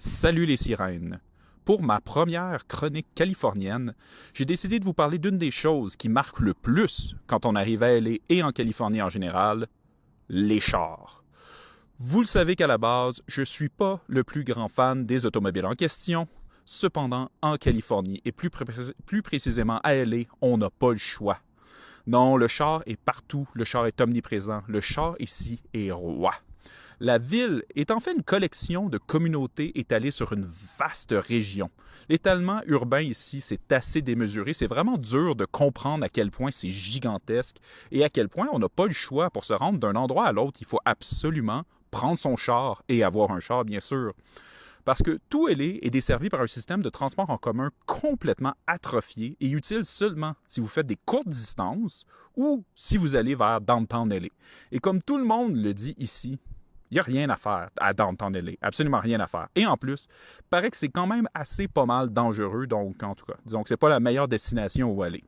Salut les sirènes! Pour ma première chronique californienne, j'ai décidé de vous parler d'une des choses qui marquent le plus quand on arrive à LA et en Californie en général, les chars. Vous le savez qu'à la base, je ne suis pas le plus grand fan des automobiles en question. Cependant, en Californie et plus précisément à LA, on n'a pas le choix. Non, le char est partout, le char est omniprésent, le char ici est roi. La ville est en fait une collection de communautés étalées sur une vaste région. L'étalement urbain ici, c'est assez démesuré. C'est vraiment dur de comprendre à quel point c'est gigantesque et à quel point on n'a pas le choix pour se rendre d'un endroit à l'autre. Il faut absolument prendre son char et avoir un char, bien sûr. Parce que tout LA est desservi par un système de transport en commun complètement atrophié et utile seulement si vous faites des courtes distances ou si vous allez vers Downtown LA. Et comme tout le monde le dit ici, il n'y a rien à faire à Downtown LA. Absolument rien à faire. Et en plus, il paraît que c'est quand même assez pas mal dangereux. Donc, en tout cas, disons que c'est pas la meilleure destination où aller.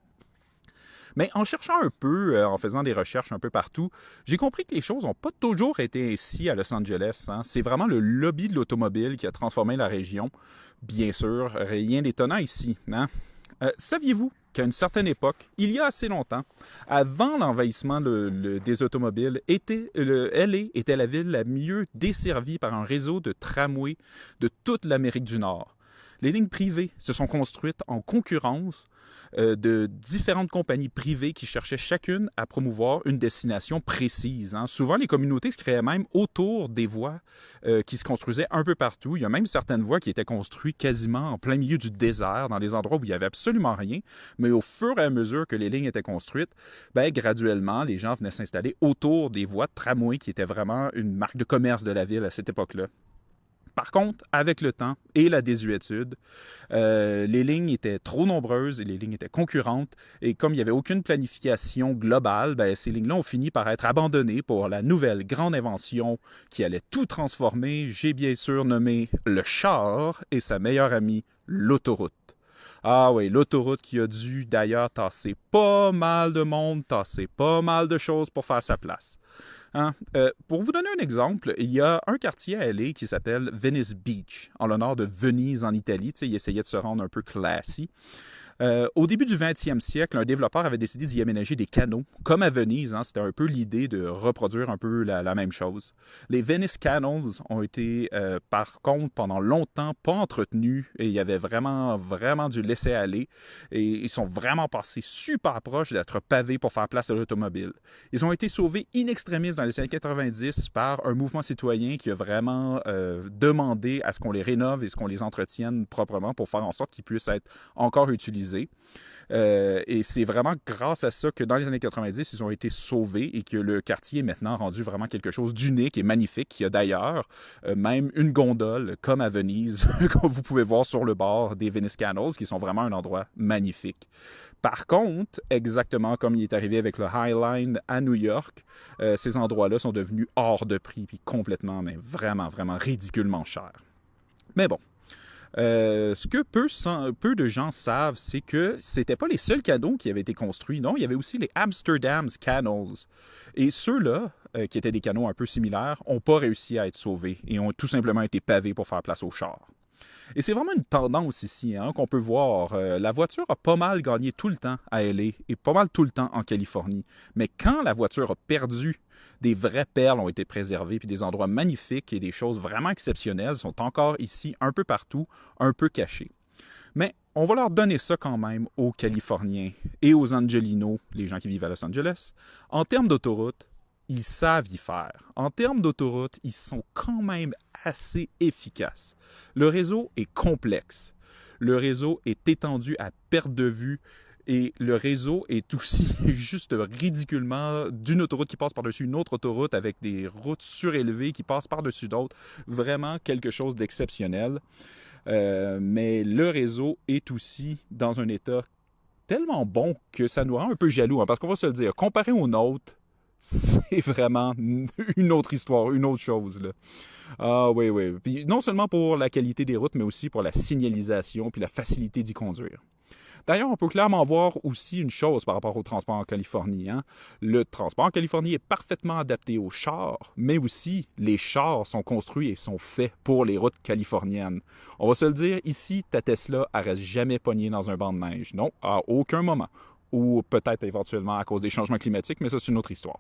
Mais en cherchant un peu, en faisant des recherches un peu partout, j'ai compris que les choses n'ont pas toujours été ainsi à Los Angeles. Hein. C'est vraiment le lobby de l'automobile qui a transformé la région. Bien sûr, rien d'étonnant ici. Hein? Saviez-vous qu'à une certaine époque, il y a assez longtemps, avant l'envahissement des automobiles, LA était la ville la mieux desservie par un réseau de tramways de toute l'Amérique du Nord. Les lignes privées se sont construites en concurrence de différentes compagnies privées qui cherchaient chacune à promouvoir une destination précise. Hein. Souvent, les communautés se créaient même autour des voies qui se construisaient un peu partout. Il y a même certaines voies qui étaient construites quasiment en plein milieu du désert, dans des endroits où il n'y avait absolument rien. Mais au fur et à mesure que les lignes étaient construites, graduellement, les gens venaient s'installer autour des voies de tramway qui étaient vraiment une marque de commerce de la ville à cette époque-là. Par contre, avec le temps et la désuétude, les lignes étaient trop nombreuses et les lignes étaient concurrentes. Et comme il n'y avait aucune planification globale, ces lignes-là ont fini par être abandonnées pour la nouvelle grande invention qui allait tout transformer. J'ai bien sûr nommé le char et sa meilleure amie, l'autoroute. Ah oui, l'autoroute qui a dû d'ailleurs tasser pas mal de monde, tasser pas mal de choses pour faire sa place. Hein? Pour vous donner un exemple, il y a un quartier à LA qui s'appelle Venice Beach, en l'honneur de Venise en Italie. Tu sais, il essayait de se rendre un peu classy. Au début du 20e siècle, un développeur avait décidé d'y aménager des canaux, comme à Venise. Hein, c'était un peu l'idée de reproduire un peu la même chose. Les Venice Canals ont été, par contre, pendant longtemps pas entretenus et il y avait vraiment, vraiment du laisser-aller. Et ils sont vraiment passés super proches d'être pavés pour faire place à l'automobile. Ils ont été sauvés in extremis dans les années 90 par un mouvement citoyen qui a vraiment demandé à ce qu'on les rénove et ce qu'on les entretienne proprement pour faire en sorte qu'ils puissent être encore utilisés. Et c'est vraiment grâce à ça que dans les années 90, ils ont été sauvés et que le quartier est maintenant rendu vraiment quelque chose d'unique et magnifique. Il y a d'ailleurs même une gondole, comme à Venise, que vous pouvez voir sur le bord des Venice Canals, qui sont vraiment un endroit magnifique. Par contre, exactement comme il est arrivé avec le High Line à New York, ces endroits-là sont devenus hors de prix, puis complètement, mais vraiment, vraiment ridiculement chers. Mais bon. Ce que peu de gens savent, c'est que c'était pas les seuls canaux qui avaient été construits. Non, il y avait aussi les Amsterdam's Canals. Et ceux-là, qui étaient des canaux un peu similaires, n'ont pas réussi à être sauvés et ont tout simplement été pavés pour faire place aux chars. Et c'est vraiment une tendance ici hein, qu'on peut voir. La voiture a pas mal gagné tout le temps à LA et pas mal tout le temps en Californie. Mais quand la voiture a perdu, des vraies perles ont été préservées, puis des endroits magnifiques et des choses vraiment exceptionnelles sont encore ici un peu partout, un peu cachés. Mais on va leur donner ça quand même aux Californiens et aux Angelinos, les gens qui vivent à Los Angeles. En termes d'autoroute, ils savent y faire. En termes d'autoroute, ils sont quand même assez efficaces. Le réseau est complexe. Le réseau est étendu à perte de vue. Et le réseau est aussi juste ridiculement d'une autoroute qui passe par-dessus une autre autoroute avec des routes surélevées qui passent par-dessus d'autres. Vraiment quelque chose d'exceptionnel. Mais le réseau est aussi dans un état tellement bon que ça nous rend un peu jaloux. Hein, parce qu'on va se le dire, comparé au nôtre, c'est vraiment une autre histoire, une autre chose. Là. Ah oui. Puis non seulement pour la qualité des routes, mais aussi pour la signalisation puis la facilité d'y conduire. D'ailleurs, on peut clairement voir aussi une chose par rapport au transport en Californie, hein. Le transport en Californie est parfaitement adapté aux chars, mais aussi les chars sont construits et sont faits pour les routes californiennes. On va se le dire, ici, ta Tesla, elle reste jamais pognée dans un banc de neige. Non, à aucun moment. Ou peut-être éventuellement à cause des changements climatiques, mais ça, c'est une autre histoire.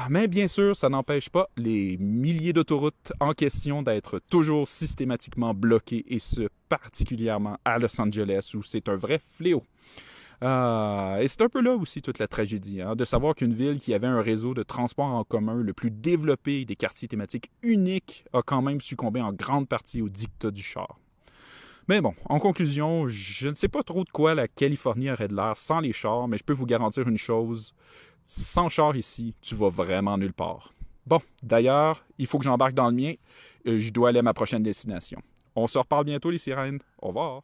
Mais bien sûr, ça n'empêche pas les milliers d'autoroutes en question d'être toujours systématiquement bloquées, et ce, particulièrement à Los Angeles, où c'est un vrai fléau. Et c'est un peu là aussi toute la tragédie, hein, de savoir qu'une ville qui avait un réseau de transport en commun le plus développé et des quartiers thématiques uniques a quand même succombé en grande partie au diktat du char. Mais bon, en conclusion, je ne sais pas trop de quoi la Californie aurait de l'air sans les chars, mais je peux vous garantir une chose, sans char ici, tu vas vraiment nulle part. Bon, d'ailleurs, il faut que j'embarque dans le mien. Je dois aller à ma prochaine destination. On se reparle bientôt, les sirènes. Au revoir.